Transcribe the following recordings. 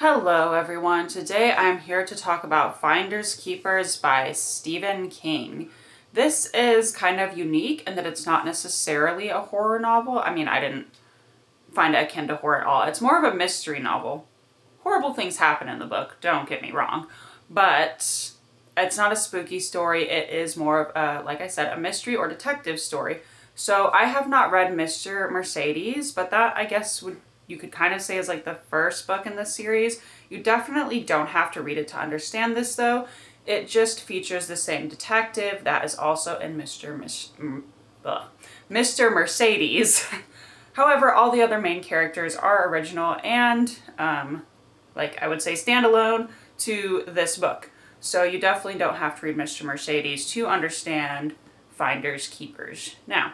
Hello everyone, today I'm here to talk about Finders Keepers by Stephen King. This is kind of unique in that it's not necessarily a horror novel. I mean, I didn't find it akin to horror at all. It's more of a mystery novel. Horrible things happen in the book, don't get me wrong, but it's not a spooky story. It is more of, like I said, a mystery or detective story. So I have not read Mr. Mercedes, but that I guess you could kind of say is like the first book in this series. You definitely don't have to read it to understand this though. It just features the same detective that is also in Mr. Mercedes. However, all the other main characters are original and, like I would say, standalone to this book. So you definitely don't have to read Mr. Mercedes to understand Finders Keepers. Now,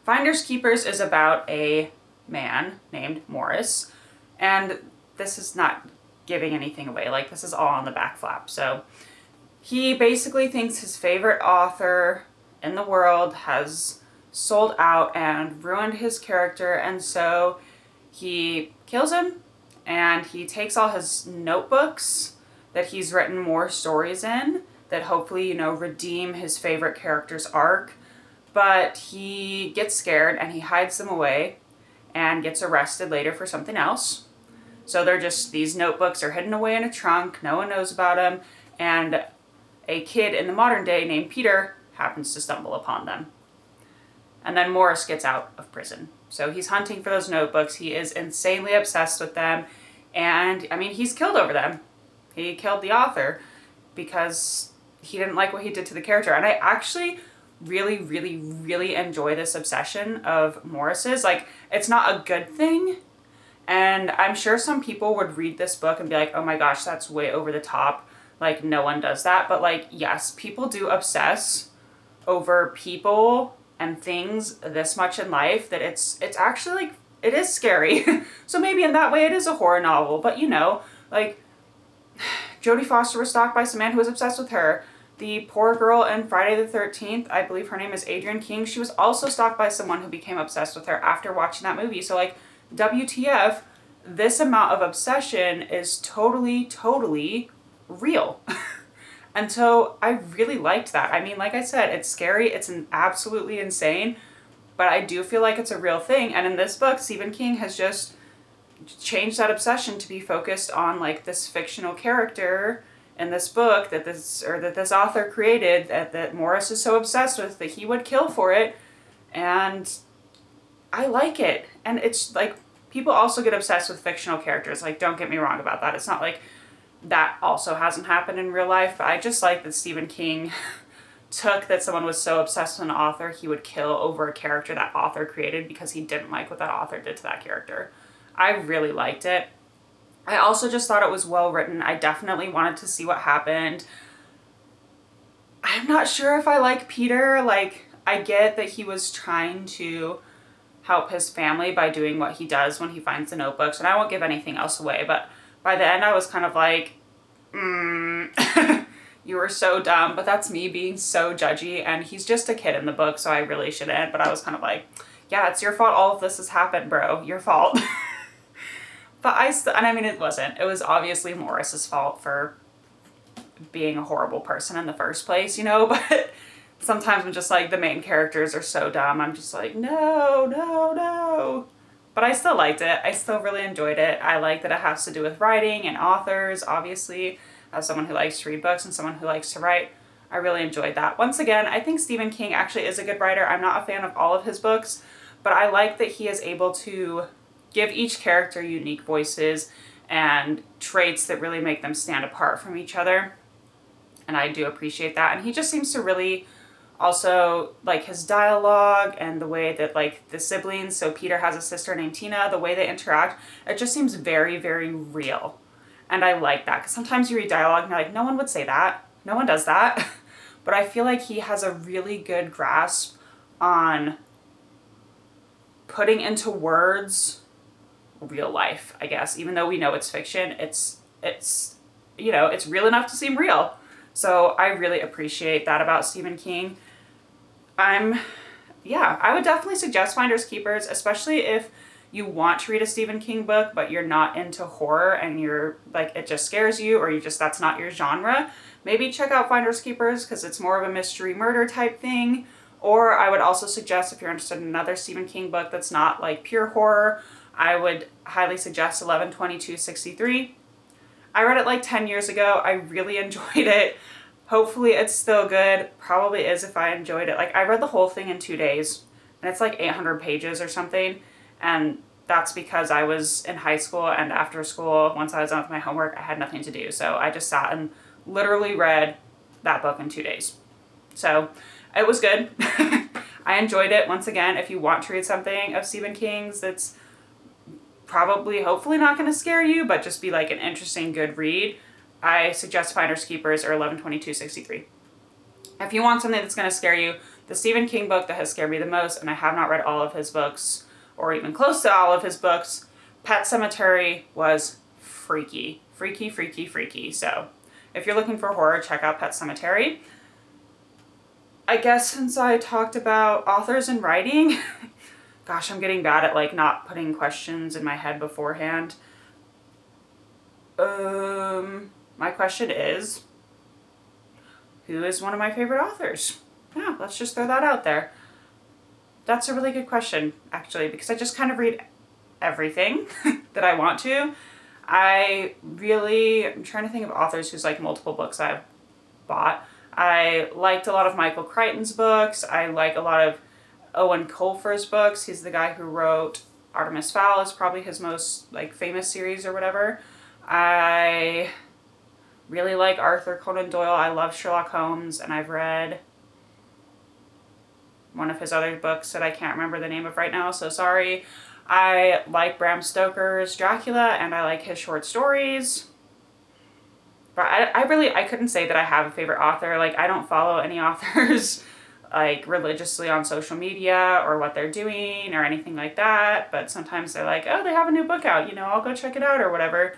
Finders Keepers is about a man named Morris, and this is not giving anything away. Like, this is all on the back flap. So he basically thinks his favorite author in the world has sold out and ruined his character, and so he kills him and he takes all his notebooks that he's written more stories in that hopefully, redeem his favorite character's arc. But he gets scared and he hides them away and gets arrested later for something else. So these notebooks are hidden away in a trunk. No one knows about them. And a kid in the modern day named Peter happens to stumble upon them. And then Morris gets out of prison. So he's hunting for those notebooks. He is insanely obsessed with them. And, he's killed over them. He killed the author because he didn't like what he did to the character. And I actually really, really, really enjoy this obsession of Morris's. Like, it's not a good thing. And I'm sure some people would read this book and be like, oh my gosh, that's way over the top. Like, no one does that. But, like, yes, people do obsess over people and things this much in life that it's actually, like, it is scary. So maybe in that way it is a horror novel. But, like, Jodie Foster was stalked by some man who was obsessed with her. The poor girl in Friday the 13th, I believe her name is Adrienne King, she was also stalked by someone who became obsessed with her after watching that movie. So, like, WTF, this amount of obsession is totally, totally real. And so I really liked that. I mean, like I said, it's scary, it's absolutely insane, but I do feel like it's a real thing. And in this book, Stephen King has just changed that obsession to be focused on, like, this fictional character in this book that this author created that Morris is so obsessed with that he would kill for it. And I like it. And it's like, people also get obsessed with fictional characters. Like, don't get me wrong about that. It's not like that also hasn't happened in real life, but I just like that Stephen King took that someone was so obsessed with an author he would kill over a character that author created because he didn't like what that author did to that character. I really liked it. I also just thought it was well written. I definitely wanted to see what happened. I'm not sure if I like Peter. Like, I get that he was trying to help his family by doing what he does when he finds the notebooks, and I won't give anything else away, but by the end I was kind of like, you were so dumb. But that's me being so judgy, and he's just a kid in the book, so I really shouldn't. But I was kind of like, yeah, it's your fault all of this has happened, bro. Your fault. But it wasn't. It was obviously Morris's fault for being a horrible person in the first place, but sometimes I'm just like, the main characters are so dumb. I'm just like, no, no, no. But I still liked it. I still really enjoyed it. I like that it has to do with writing and authors, obviously. As someone who likes to read books and someone who likes to write, I really enjoyed that. Once again, I think Stephen King actually is a good writer. I'm not a fan of all of his books, but I like that he is able to give each character unique voices and traits that really make them stand apart from each other. And I do appreciate that. And he just seems to really also, like, his dialogue and the way that, like, the siblings, so Peter has a sister named Tina, the way they interact, it just seems very, very real. And I like that, because sometimes you read dialogue and you're like, no one would say that. No one does that. But I feel like he has a really good grasp on putting into words real life, I guess. Even though we know it's fiction, it's real enough to seem real. So I really appreciate that about Stephen King. I would definitely suggest Finders Keepers, especially if you want to read a Stephen King book, but you're not into horror and you're like, it just scares you, or that's not your genre, maybe check out Finders Keepers because it's more of a mystery murder type thing. Or I would also suggest, if you're interested in another Stephen King book that's not like pure horror, I would highly suggest 11/22/63. I read it like 10 years ago. I really enjoyed it. Hopefully it's still good. Probably is if I enjoyed it. Like, I read the whole thing in 2 days, and it's like 800 pages or something. And that's because I was in high school, and after school, once I was done with my homework, I had nothing to do. So I just sat and literally read that book in 2 days. So it was good. I enjoyed it. Once again, if you want to read something of Stephen King's that's probably, hopefully not going to scare you, but just be like an interesting, good read, I suggest Finders Keepers or 11/22/63. If you want something that's going to scare you, the Stephen King book that has scared me the most, and I have not read all of his books, or even close to all of his books, Pet Sematary was freaky. Freaky, freaky, freaky. So if you're looking for horror, check out Pet Sematary. I guess since I talked about authors and writing, gosh, I'm getting bad at like not putting questions in my head beforehand. My question is, who is one of my favorite authors? Yeah, let's just throw that out there. That's a really good question, actually, because I just kind of read everything that I want to. I'm trying to think of authors whose like multiple books I've bought. I liked a lot of Michael Crichton's books. I like a lot of Owen Colfer's books. He's the guy who wrote Artemis Fowl, is probably his most like famous series or whatever. I really like Arthur Conan Doyle. I love Sherlock Holmes, and I've read one of his other books that I can't remember the name of right now, so sorry. I like Bram Stoker's Dracula, and I like his short stories. But I couldn't say that I have a favorite author. Like, I don't follow any authors like religiously on social media or what they're doing or anything like that. But sometimes they're like, oh, they have a new book out, I'll go check it out or whatever.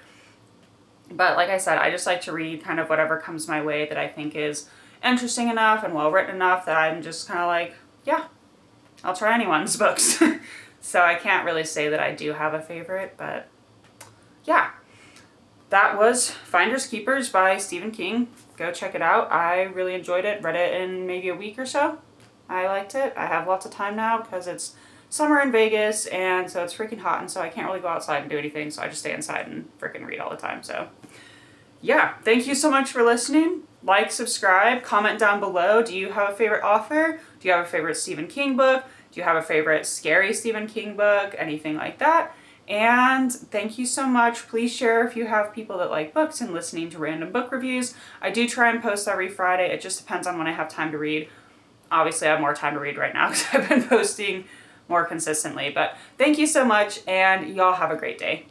But like I said, I just like to read kind of whatever comes my way that I think is interesting enough and well written enough that I'm just kind of like, yeah, I'll try anyone's books. So I can't really say that I do have a favorite, but yeah. That was Finders Keepers by Stephen King. Go check it out. I really enjoyed it. Read it in maybe a week or so. I liked it. I have lots of time now because it's summer in Vegas, and so it's freaking hot, and so I can't really go outside and do anything, so I just stay inside and freaking read all the time. So yeah, thank you so much for listening. Like, subscribe, comment down below. Do you have a favorite author? Do you have a favorite Stephen King book? Do you have a favorite scary Stephen King book? Anything like that? And thank you so much. Please share if you have people that like books and listening to random book reviews. I do try and post every Friday. It just depends on when I have time to read. Obviously, I have more time to read right now because I've been posting more consistently. But thank you so much, and y'all have a great day.